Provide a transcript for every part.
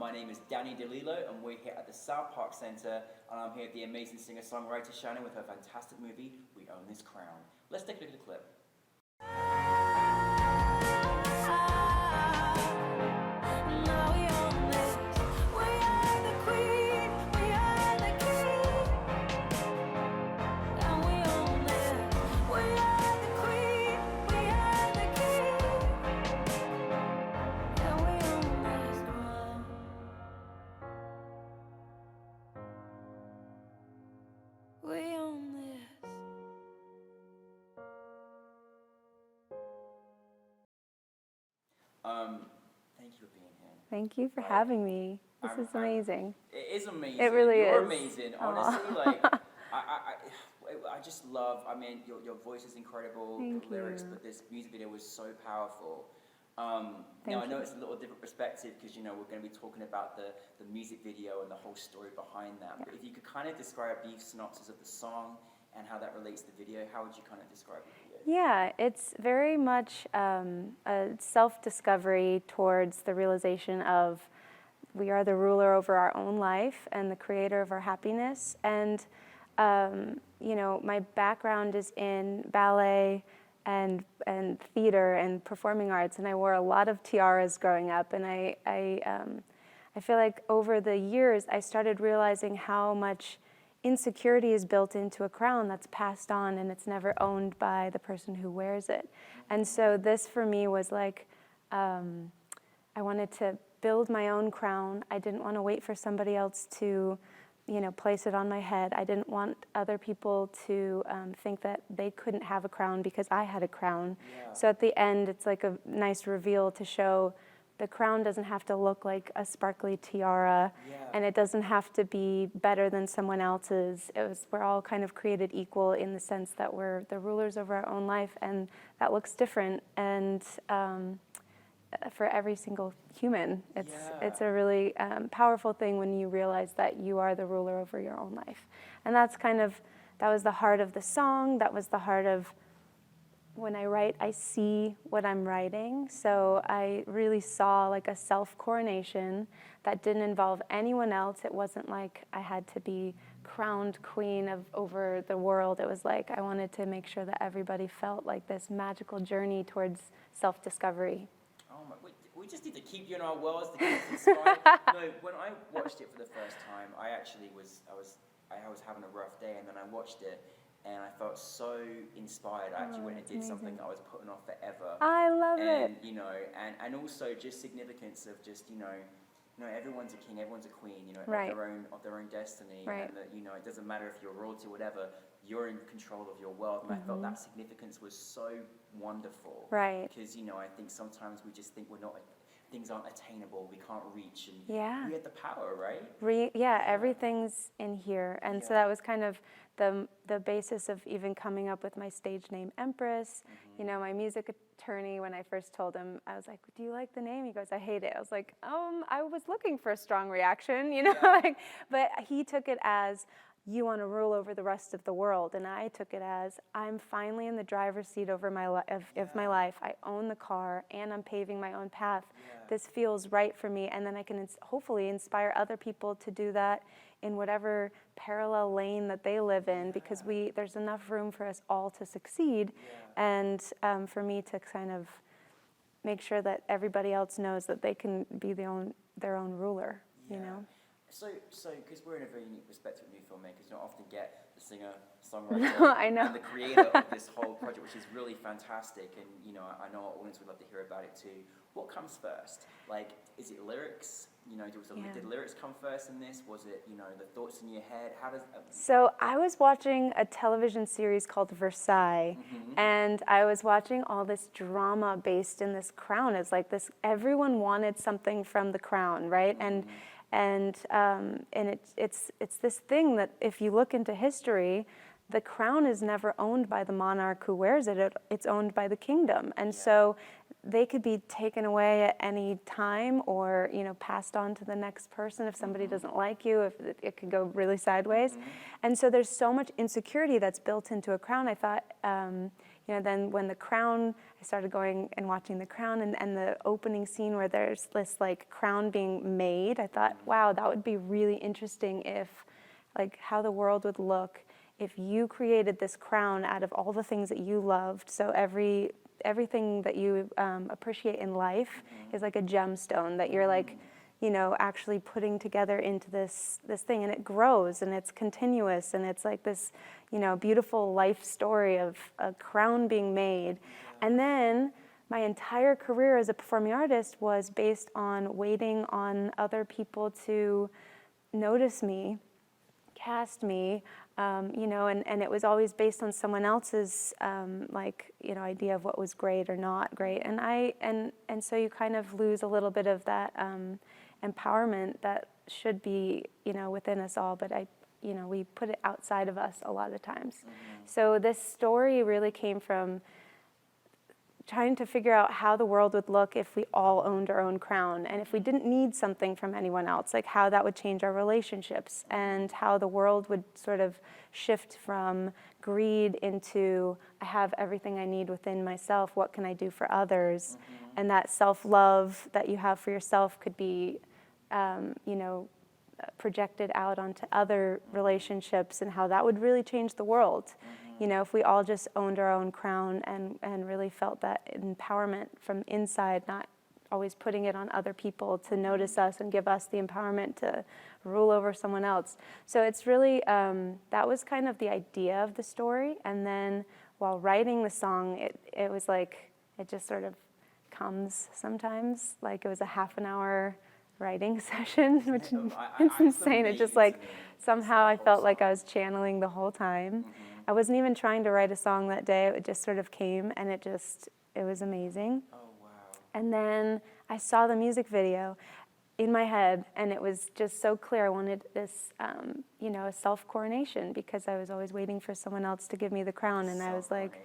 My name is Danny DeLillo, and we're here at the South Park Center, and I'm here with the amazing singer-songwriter Shannon with her fantastic movie, We Own This Crown. Let's take a look at the clip. Thank you for being here. Thank you for having me. This is amazing. It is amazing. It really You're is. amazing. Honestly, like, I just love, I mean, your voice is incredible, Thank the lyrics, you. but this music video was so powerful. Now, I know it's a little different perspective because, you know, we're going to be talking about the music video and the whole story behind that. Yeah. But if you could kind of describe a brief synopsis of the song and how that relates to the video, how would you kind of describe the video? Yeah, it's very much a self-discovery towards the realization of we are the ruler over our own life and the creator of our happiness. And, you know, my background is in ballet and theater and performing arts, and I wore a lot of tiaras growing up. And I feel like over the years I started realizing how much insecurity is built into a crown that's passed on, and it's never owned by the person who wears it. And so this for me was like, I wanted to build my own crown. I didn't want to wait for somebody else to, you know, place it on my head. I didn't want other people to think that they couldn't have a crown because I had a crown. Yeah. So at the end, it's like a nice reveal to show the crown doesn't have to look like a sparkly tiara, and it doesn't have to be better than someone else's. We're all kind of created equal in the sense that we're the rulers over our own life, and that looks different. And for every single human, it's a really powerful thing when you realize that you are the ruler over your own life. And that was the heart of the song. That was the heart of when I write, I see what I'm writing. So I really saw like a self-coronation that didn't involve anyone else. It wasn't like I had to be crowned queen over the world. It was like I wanted to make sure that everybody felt like this magical journey towards self-discovery. Oh my, we just need to keep you in our worlds to get us inspired. No, when I watched it for the first time, I was having a rough day, and then I watched it, and I felt so inspired. I actually went and did something I was putting off forever. I love it. And, you know, and also just significance of just, you know, everyone's a king, everyone's a queen, you know, of their own destiny. Right. And that, you know, it doesn't matter if you're royalty or whatever, you're in control of your world. And I felt that significance was so wonderful. Right. Because, you know, I think sometimes we just think things aren't attainable, we can't reach, and we had the power, right? Everything's in here. And so that was kind of the basis of even coming up with my stage name, Empress. You know, my music attorney, when I first told him, I was like, do you like the name? He goes, I hate it. I was like, I was looking for a strong reaction, you know, but he took it as, you want to rule over the rest of the world. And I took it as, I'm finally in the driver's seat over my of my life. I own the car, and I'm paving my own path. This feels right for me, and then I can hopefully inspire other people to do that in whatever parallel lane that they live in, because there's enough room for us all to succeed, and for me to kind of make sure that everybody else knows that they can be their own ruler, you know? So, because we're in a very unique perspective of new filmmakers, you don't often get the singer, songwriter, and the creator of this whole project, which is really fantastic. And you know, I know our audience would love to hear about it too. What comes first? Like, is it lyrics? You know, did lyrics come first in this? Was it, you know, the thoughts in your head? How does? So I was watching a television series called Versailles, and I was watching all this drama based in this crown. It's like this. Everyone wanted something from the crown, right? And it's this thing that if you look into history, the crown is never owned by the monarch who wears it. It's owned by the kingdom. And so they could be taken away at any time, or passed on to the next person if somebody doesn't like you, if it could go really sideways. And so there's so much insecurity that's built into a crown. I thought, then when I started going and watching The Crown, and the opening scene where there's this like crown being made, I thought, wow, that would be really interesting if, like, how the world would look if you created this crown out of all the things that you loved. So everything that you appreciate in life is like a gemstone that you're like, actually putting together into this thing, and it grows and it's continuous, and it's like this, beautiful life story of a crown being made. And then my entire career as a performing artist was based on waiting on other people to notice me, cast me, and it was always based on someone else's idea of what was great or not great, and so you kind of lose a little bit of that empowerment that should be within us all, but we put it outside of us a lot of times. So this story really came from trying to figure out how the world would look if we all owned our own crown, and if we didn't need something from anyone else, like how that would change our relationships, and how the world would sort of shift from greed into, I have everything I need within myself, what can I do for others? And that self-love that you have for yourself could be projected out onto other relationships, and how that would really change the world. If we all just owned our own crown and really felt that empowerment from inside, not always putting it on other people to notice us and give us the empowerment to rule over someone else. So it's really, that was kind of the idea of the story. And then while writing the song, it was like, it just sort of comes sometimes. Like, it was a half an hour writing session, which it's insane. It just like, somehow I felt like I was channeling the whole time. I wasn't even trying to write a song that day. It just sort of came, and it was amazing. Oh, wow. And then I saw the music video in my head, and it was just so clear. I wanted this, a self-coronation, because I was always waiting for someone else to give me the crown, and I was like,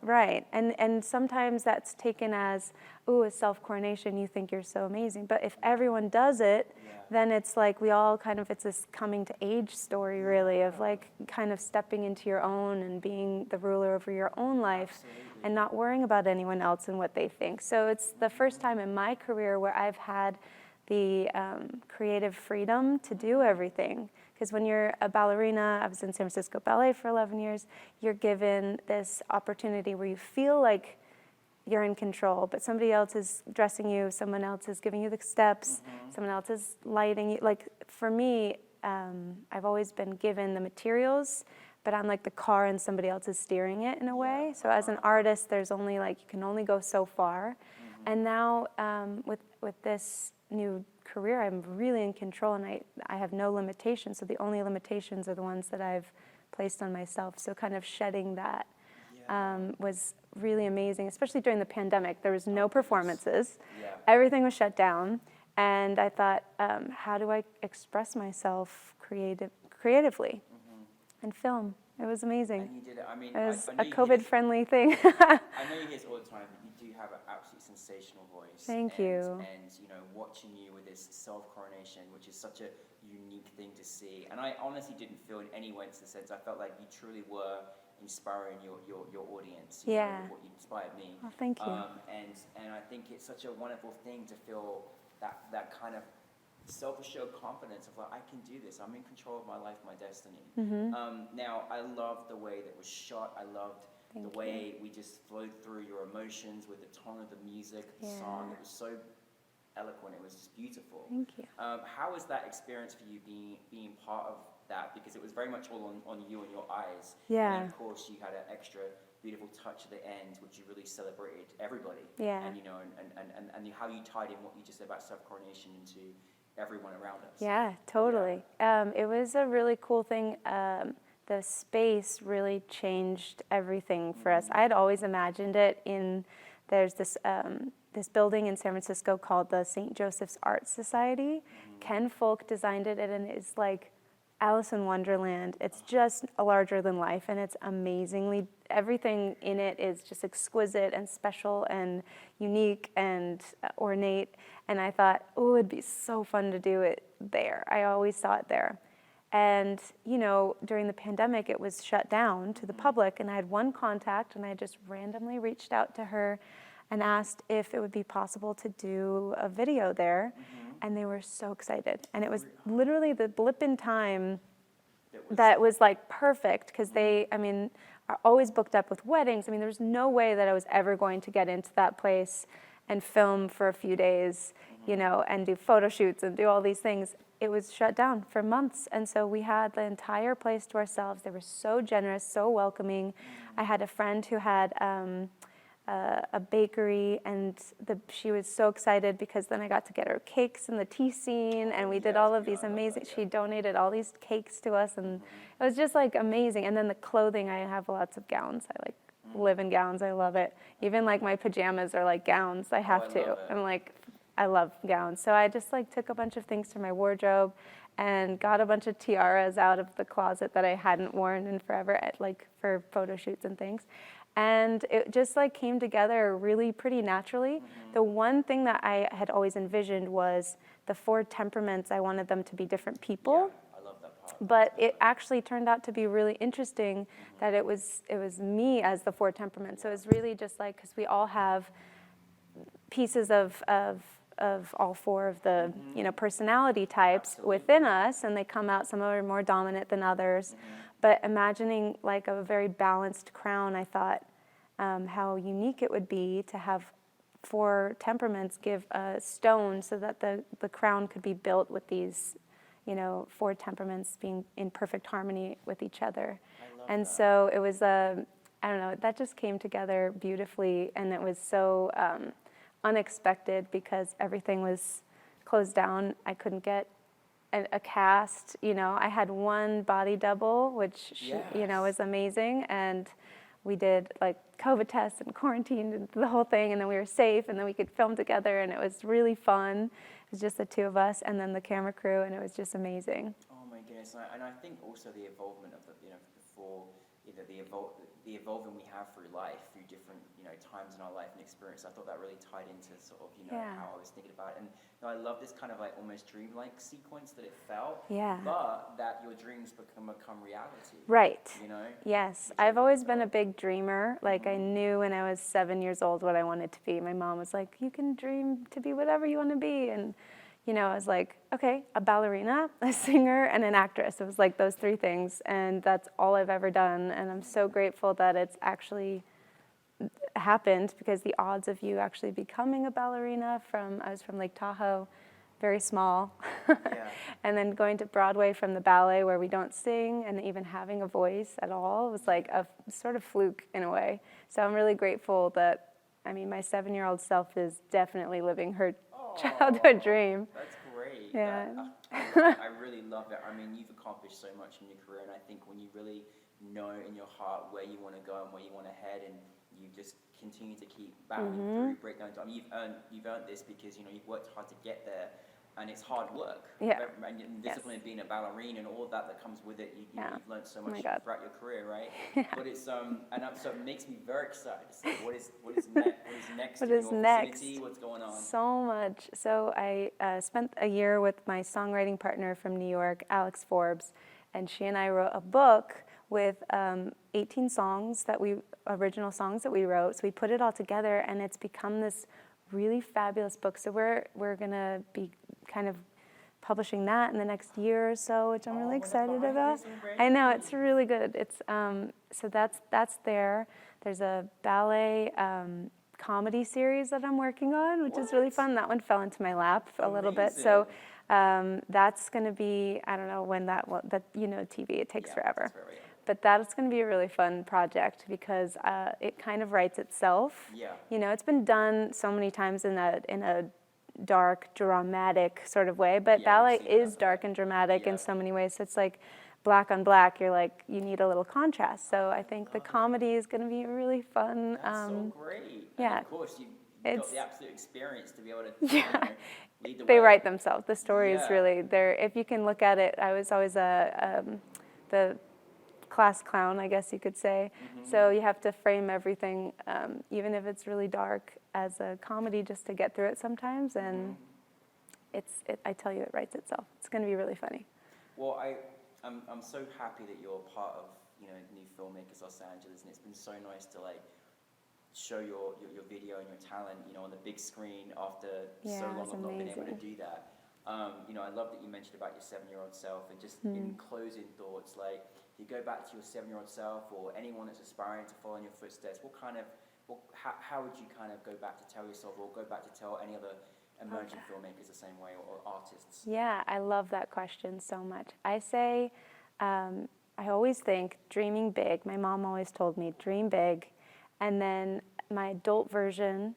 right. And sometimes that's taken as, ooh, a self-coronation, you think you're so amazing. But if everyone does it, then it's like we all kind of, it's this coming to age story, really, of like kind of stepping into your own and being the ruler over your own life. And not worrying about anyone else and what they think. So it's the first time in my career where I've had the creative freedom to do everything. Because when you're a ballerina, I was in San Francisco Ballet for 11 years, you're given this opportunity where you feel like you're in control, but somebody else is dressing you, someone else is giving you the steps, someone else is lighting you. Like, for me, I've always been given the materials, but I'm like the car and somebody else is steering it in a way. So as an artist, there's only like, you can only go so far. And now with this new career, I'm really in control, and I have no limitations. So the only limitations are the ones that I've placed on myself. So kind of shedding that was really amazing, especially during the pandemic. There was no performances. Everything was shut down. And I thought, how do I express myself creatively? And film. It was amazing. And you did it. I mean, it was I know a COVID-friendly thing. I know you hear this all the time, but you do have an absolutely sensational voice. Thank you. And watching you with this self-coronation, which is such a unique thing to see. And I honestly didn't feel in any way, to the sense, I felt like you truly were inspiring your audience. You know, what you inspired me. Oh, thank you. And I think it's such a wonderful thing to feel that kind of self-assured confidence of like, I can do this. I'm in control of my life, my destiny. Now, I loved the way that was shot. I loved the way we just flowed through your emotions with the tone of the music, the song. It was so eloquent. It was just beautiful. Thank you. How was that experience for you being part of that? Because it was very much all on you and your eyes. Yeah. And of course, you had an extra beautiful touch at the end, which you really celebrated everybody. Yeah. And and how you tied in what you just said about self-coronation into everyone around us. Yeah, totally. It was a really cool thing. The space really changed everything for us. I had always imagined it there's this building in San Francisco called the St. Joseph's Art Society. Ken Folk designed it, and it's like Alice in Wonderland. It's just larger than life, and it's amazingly, everything in it is just exquisite and special and unique and ornate. And I thought, oh, it'd be so fun to do it there. I always saw it there. And, you know, during the pandemic, it was shut down to the public, and I had one contact, and I just randomly reached out to her and asked if it would be possible to do a video there. And they were so excited. And it was literally the blip in time that was like perfect, because they, I mean, are always booked up with weddings. I mean, there was no way that I was ever going to get into that place and film for a few days, you know, and do photo shoots and do all these things. It was shut down for months. And so we had the entire place to ourselves. They were so generous, so welcoming. I had a friend who had a bakery, and she was so excited because then I got to get her cakes in the tea scene, and we did all of these amazing, she donated all these cakes to us, and it was just like amazing. And then the clothing, I have lots of gowns. I like live in gowns. I love it. Even like my pajamas are like gowns. I have to. I'm like, I love gowns. So I just like took a bunch of things from my wardrobe and got a bunch of tiaras out of the closet that I hadn't worn in forever, like for photo shoots and things. And it just like came together really pretty naturally. The one thing that I had always envisioned was the 4 temperaments. I wanted them to be different people. Yeah, I love that part. But it actually turned out to be really interesting that it was me as the 4 temperaments. So it was really just like, because we all have pieces of all 4 of the you know, personality types within us, and they come out. Some are more dominant than others. But imagining like a very balanced crown, I thought how unique it would be to have 4 temperaments give a stone so that the crown could be built with these, you know, 4 temperaments being in perfect harmony with each other. And so it was I don't know, that just came together beautifully, and it was so unexpected because everything was closed down. I couldn't get a cast, you know. I had one body double, which you know, was amazing, and we did like COVID tests and quarantined and the whole thing, and then we were safe, and then we could film together, and it was really fun. It was just the 2 of us, and then the camera crew, and it was just amazing. Oh my goodness, and I think also the evolvement of the, you know, the evolving we have through life, through different, you know, times in our life and experience. I thought that really tied into sort of, you know, how I was thinking about it. And you know, I love this kind of like almost dreamlike sequence that it felt, but that your dreams become reality. Right. You know? Yes. I've always been a big dreamer. Like I knew when I was 7 years old what I wanted to be. My mom was like, you can dream to be whatever you want to be. And you know, I was like, okay, a ballerina, a singer, and an actress. It was like those 3 things, and that's all I've ever done. And I'm so grateful that it's actually happened, because the odds of you actually becoming a ballerina I was from Lake Tahoe, very small, and then going to Broadway from the ballet where we don't sing, and even having a voice at all was like a sort of fluke in a way. So I'm really grateful that, I mean, my 7-year-old self is definitely living her childhood dream. That's great. Yeah. I really love it. I mean, you've accomplished so much in your career, and I think when you really know in your heart where you want to go and where you want to head, and you just continue to keep battling through, break down. I mean, you've earned this because, you know, you've worked hard to get there, and it's hard work. Yeah. And discipline, being a ballerina, and all of that comes with it. You've learned so much throughout your career, right? But it's so it makes me very excited to see what is next. What in is your next? vicinity, what's going on? So much. So I spent a year with my songwriting partner from New York, Alex Forbes, and she and I wrote a book with 18 songs original songs that we wrote. So we put it all together, and it's become this really fabulous book. So we're gonna be kind of publishing that in the next year or so, which I'm really excited about. I know, it's really good. It's so that's there. There's a ballet comedy series that I'm working on, which is really fun. That one fell into my lap a little bit. So that's going to be, I don't know when that you know, TV, it takes forever. But that's going to be a really fun project because it kind of writes itself. Yeah. You know, it's been done so many times in a dark, dramatic sort of way, but ballet is dark and dramatic in so many ways. So it's like black on black, you're like, you need a little contrast. So I think the comedy is going to be really fun. That's so great. Yeah. And of course, got the absolute experience to be able to lead the They way. write themselves. The stories really, if you can look at it, I was always the class clown, I guess you could say. So you have to frame everything, even if it's really dark, as a comedy just to get through it sometimes. And I tell you, it writes itself. It's going to be really funny. Well, I'm so happy that you're part of New Filmmakers Los Angeles, and it's been so nice to show your video and your talent on the big screen after so long of not being able to do that. I love that you mentioned about your 7-year-old self, and just in closing thoughts, if you go back to your 7-year-old self or anyone that's aspiring to follow in your footsteps, how would you kind of go back to tell yourself, or go back to tell any other emerging filmmakers the same way, or artists? Yeah, I love that question so much. I say, I always think dreaming big. My mom always told me, dream big. And then my adult version,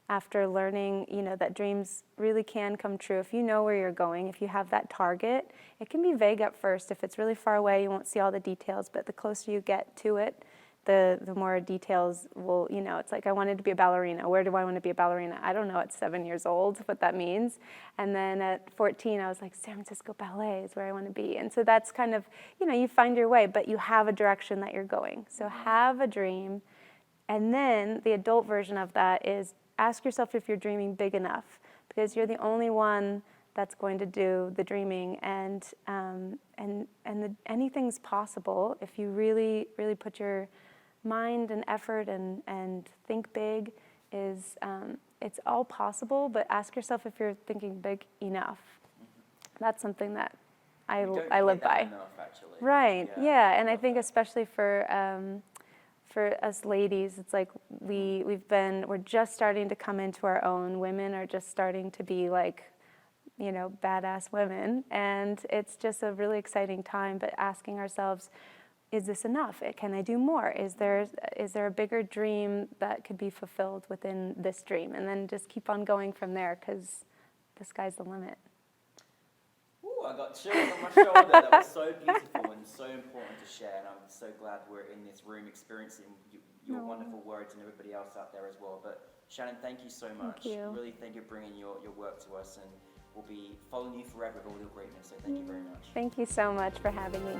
after learning, that dreams really can come true. If you know where you're going, if you have that target, it can be vague at first. If it's really far away, you won't see all the details, but the closer you get to it, the more details will, it's like I wanted to be a ballerina. Where do I want to be a ballerina? I don't know at 7 years old what that means. And then at 14, I was like, San Francisco Ballet is where I want to be. And so that's kind of, you find your way, but you have a direction that you're going. So have a dream. And then the adult version of that is ask yourself if you're dreaming big enough, because you're the only one that's going to do the dreaming, and anything's possible if you really, really put your mind and effort and think big. It's all possible, but ask yourself if you're thinking big enough. That's something that I live by. Enough, actually. Right. Yeah. And I think especially for us ladies, it's like we're just starting to come into our own. Women are just starting to be badass women, and it's just a really exciting time. But asking ourselves, is this enough? Can I do more? Is there a bigger dream that could be fulfilled within this dream? And then just keep on going from there, because the sky's the limit. Ooh, I got chills on my shoulder. That was so beautiful and so important to share, and I'm so glad we're in this room experiencing your wonderful words, and everybody else out there as well. But Shannon, thank you so much. Thank you. Really thank you for bringing your work to us, and we'll be following you forever with all your greatness. So thank you very much. Thank you so much for having me.